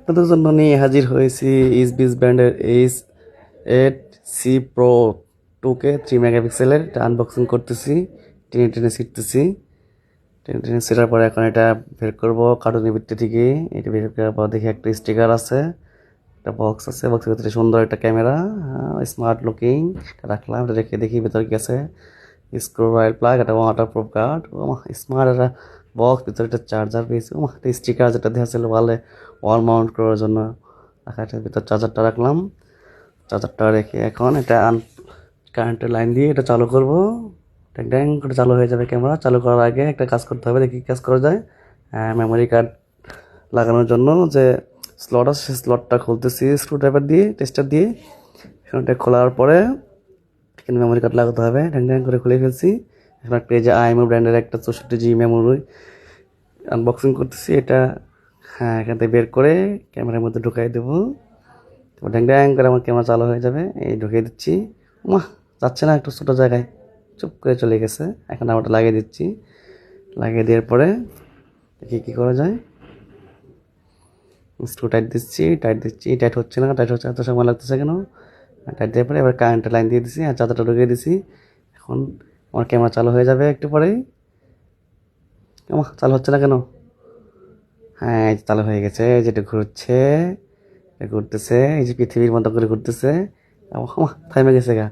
আপনাদের জন্য নিয়ে হাজির হয়েছি ইসবিস ব্র্যান্ডের Ace8C Pro 2K 3 মেগাপিক্সেলের। এটা আনবক্সিং করতেছি, টেনে টেনে ছিটতেছি। টেনে টেনে ছিটার পরে এখন এটা বের করবো কার্টুনের ভিতর থেকে। এটা বের করার পর দেখি একটা স্টিকার আছে, একটা বক্স আছে, বক্সের ভিতরে সুন্দর একটা ক্যামেরা, স্মার্ট লুকিং। রাখলাম, এটা রেখে দেখি ভেতরে কি আছে। স্ক্রু রয়েল প্লাগ, একটা ওয়াটারপ্রুফ গার্ড, স্মার্ট একটা বক্স, ভিতরে একটা চার্জার পেয়েছি, একটা স্টিকার যেটা দেওয়া ছিল ওয়ালে ওয়াল মাউন্ট করার জন্য রাখা। এটার ভিতর চার্জারটা রাখলাম। চার্জারটা রেখে এখন এটা কারেন্টের লাইন দিয়ে এটা চালু করব। ড্যাং ড্যাং করে চালু হয়ে যাবে ক্যামেরা। চালু করার আগে একটা কাজ করতে হবে, দেখি কাজ করা যায়। মেমোরি কার্ড লাগানোর জন্য যে স্লট আছে সেই স্লটটা খুলতেছি স্ক্রু ড্রাইভার দিয়ে, টেস্টার দিয়ে। এখন এটা খোলার পরে এখানে মেমোরি কার্ড লাগাতে হবে। ড্যাং ড্যাং করে খুলে ফেলছি। এখন একটা এই যে আইএমও ব্র্যান্ডের একটা 64 GB মেমোরি আনবক্সিং করতেছি এটা। এখান থেকে বের করে ক্যামেরার মধ্যে ঢুকাই দেবো। ড্যাং ড্যাং করে আমার ক্যামেরা চালু হয়ে যাবে। এই ঢুকিয়ে দিচ্ছি। যাচ্ছে না, একটু ছোটো জায়গায় চুপ করে চলে গেছে। এখন আমরা লাগিয়ে দিচ্ছি। লাগিয়ে দেওয়ার পরে দেখি কী করা যায়। স্ক্রু টাইট দিচ্ছি, টাইট হচ্ছে না। টাইট হচ্ছে, এত সময় লাগতেছে কেন? টাইট দেওয়ার পরে এবার কারেন্টের লাইন দিয়ে দিছি আর চার্জারটা ঢুকিয়ে দিছি। এখন আমার ক্যামেরা চালু হয়ে যাবে একটু পরেই। চালু হচ্ছে না কেন? এই যে চালু হয়ে গেছে। এই যেটা ঘুরছে, ঘুরতেছে, এই যে পৃথিবীর মতো করে ঘুরতেছে। থামে গেছে গা।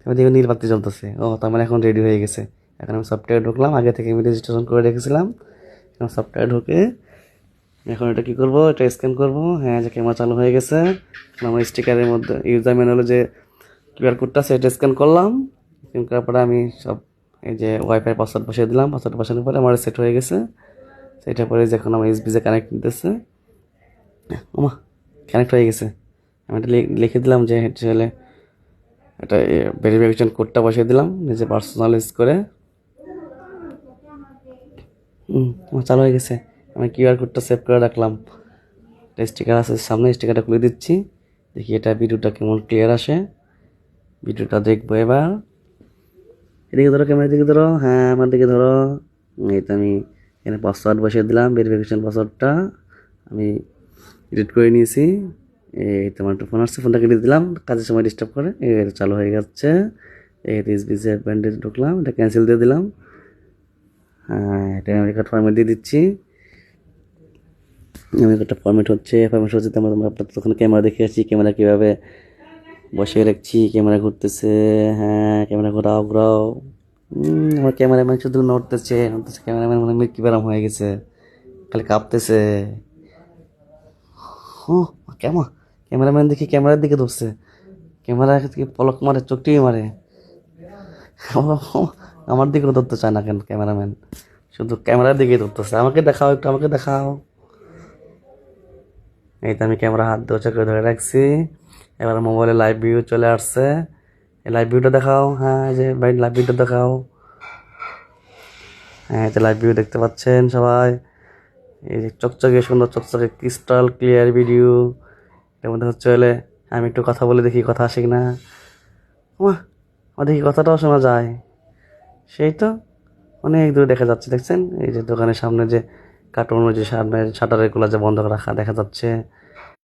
দেখো নীল বাতি জ্বলতেছে। তার মানে এখন রেডি হয়ে গেছে। এখন আমি সফটওয়্যার ঢুকলাম, আগে থেকে আমি রেজিস্ট্রেশন করে রেখেছিলাম। এখন সফটওয়্যার ঢুকে এখন এটা কী করবো, এটা স্ক্যান করবো। যে ক্যামেরা চালু হয়ে গেছে। আমার স্টিকারের মধ্যে ইউজার ম্যানুয়ালে যে কিউআর কোডটা আছে এটা স্ক্যান করলাম। স্ক্যান করার পরে আমি সব এই যে ওয়াইফাই পাসওয়ার্ড বসিয়ে দিলাম। পাসওয়ার্ড বসানোর পরে আমার সেট হয়ে গেছে। সেটার পরে যখন আমার এসবিতে কানেক্ট নিতেছে, কানেক্ট হয়ে গেছে। আমি এটা লিখে দিলাম যে হলে এটা ভেরিফিকেশন কোডটা বসিয়ে দিলাম নিজে পার্সোনালাইজ করে। আমার চালু হয়ে গেছে। আমি কিউআর কোডটা সেভ করে রাখলাম। স্টিকার আছে সামনে, স্টিকারটা খুলে দিচ্ছি। দেখি এটা ভিডিওটা কেমন ক্লিয়ার আসে। ভিডিওটা দেখবো এবার। এদিকে ধরো, ক্যামেরার দিকে ধরো। আমার দিকে ধরো। এই তো আমি এখানে পাসওয়ার্ড বসিয়ে দিলাম, ভেরিফিকেশন পাসওয়ার্ডটা আমি এডিট করে নিয়েছি। এই তোমার একটা ফোন আসছে, ফোনটা কেটে দিলাম, কাজের সময় ডিস্টার্ব করে। এটা চালু হয়ে যাচ্ছে। এই এসবিসি ব্যান্ডেজ ঢুকলাম, এটা ক্যান্সেল দিয়ে দিলাম। এটা মেমোরি কার্ড ফরম্যাট দিয়ে দিচ্ছি। মেমোরি কার্ডটা ফরম্যাট হচ্ছে তোমরা আপনার তখন ক্যামেরা দেখে আসছি, ক্যামেরা কীভাবে বসিয়ে রাখছি। ক্যামেরা ঘুরতেছে, ক্যামেরা ঘোরাও। আমার ক্যামেরাম্যান শুধু নড়তেছে। ক্যামেরাম্যান মনে হয় কি ব্যারাম হয়ে গেছে, খালি কাঁপতেছে। ক্যামেরাম্যান দেখি ক্যামেরার দিকে ধরছে। ক্যামেরা থেকে পলক মারে, চোখটি মারে। আমার দিকেও ধরতে চায় না কেন ক্যামেরাম্যান, শুধু ক্যামেরার দিকেই ধরতেছে। আমাকে দেখাও, একটু আমাকে দেখাও। এই তো আমি ক্যামেরা হাত দিয়ে চোখে ধরে রাখছি। এবার মোবাইলে লাইভ ভিউ চলে আসছে। এই লাইভ ভিউটা দেখাও। এই যে ভাই লাইভ ভিউটা দেখাও। এই যে লাইভ ভিউ দেখতে পাচ্ছেন সবাই। এই যে চকচকে সুন্দর, চকচকে ক্রিস্টাল ক্লিয়ার ভিডিও। এর মধ্যে হচ্ছে হলে আমি একটু কথা বলে দেখি কথা আসে কিনা। দেখি কথাটাও শোনা যায়। সেই তো অনেক দূরে দেখা যাচ্ছে, দেখছেন? এই যে দোকানের সামনে যে কার্টুন, যে সামনে শাটারের গুলা যে বন্ধ রাখা দেখা যাচ্ছে।